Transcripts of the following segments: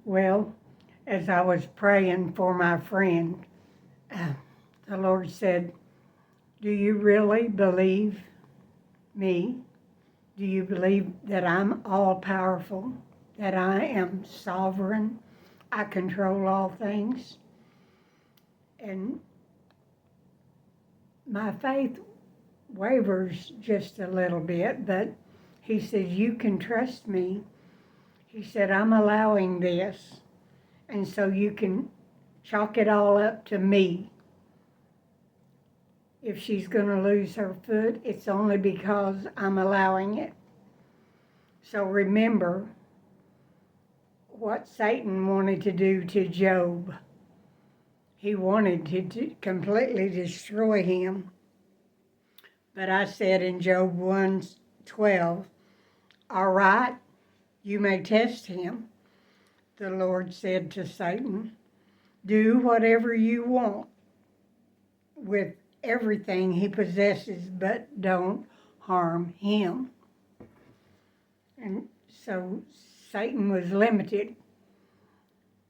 Well, as I was praying for my friend, uh, the Lord said, "Do you really believe me? Do you believe that I'm all powerful, that I am sovereign? I control all things?" And my faith wavers just a little bit, but he said, "You can trust me." He said, "I'm allowing this, and so you can chalk it all up to me. If she's going to lose her foot, it's only because I'm allowing it." So remember what Satan wanted to do to Job. He wanted to completely destroy him. But I said in Job 1:12, "All right, you may test him." The Lord said to Satan, "Do whatever you want with everything he possesses, but don't harm him." And so Satan was limited,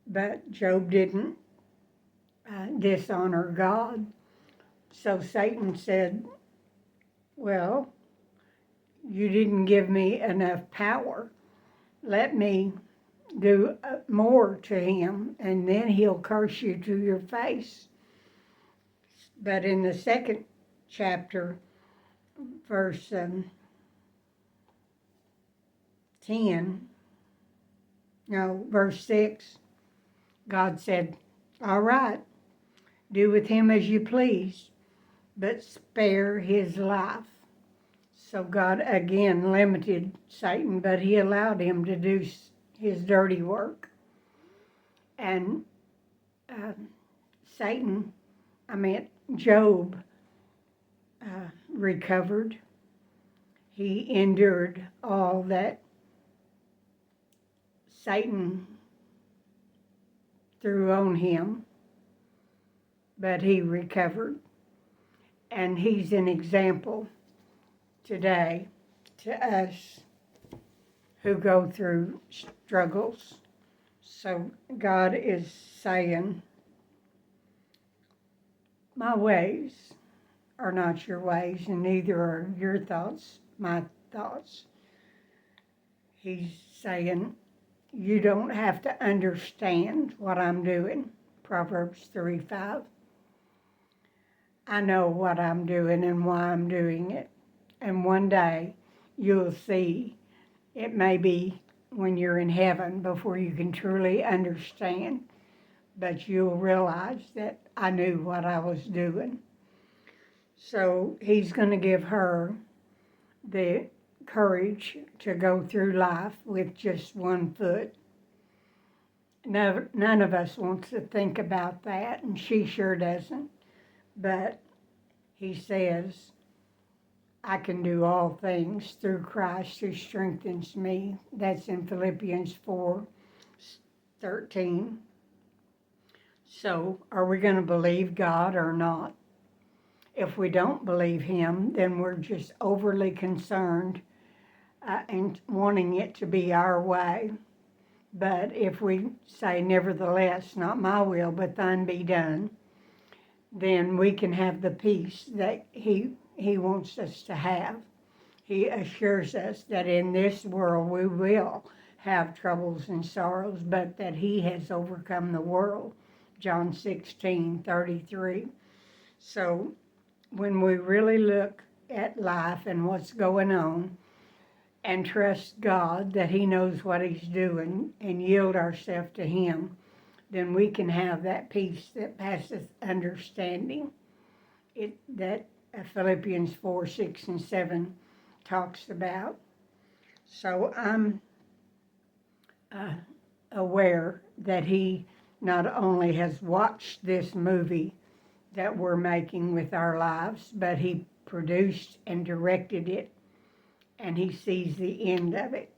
but Job didn't dishonor God. So Satan said, "Well, you didn't give me enough power. Let me do more to him, and then he'll curse you to your face." But in the second chapter, verse 10, no, verse 6, God said, "All right, do with him as you please, but spare his life." So God again limited Satan, but he allowed him to do his dirty work. And uh, Job recovered. He endured all that Satan threw on him, but he recovered. And he's an example today to us who go through struggles. So God is saying, "My ways are not your ways, and neither are your thoughts my thoughts." He's saying, "You don't have to understand what I'm doing." Proverbs 3:5. I know what I'm doing and why I'm doing it. And one day you'll see. It may be when you're in heaven before you can truly understand, but you'll realize that I knew what I was doing. So he's going to give her the courage to go through life with just one foot. None of us wants to think about that, and she sure doesn't. But he says, "I can do all things through Christ who strengthens me." That's in Philippians 4:13. So are we going to believe God or not? If we don't believe him, then we're just overly concerned and wanting it to be our way. But if we say, "Nevertheless, not my will, but thine be done," then we can have the peace that he wants us to have. He assures us that in this world we will have troubles and sorrows, but that he has overcome the world. John 16:33. So when we really look at life and what's going on and trust God that he knows what he's doing and yield ourselves to him, then we can have that peace that passeth understanding. That Philippians 4:6-7 talks about. So I'm aware that he not only has watched this movie that we're making with our lives, but he produced and directed it, and he sees the end of it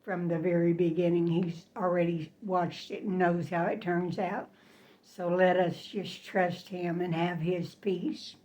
from the very beginning. He's already watched it and knows how it turns out. So let us just trust him and have his peace.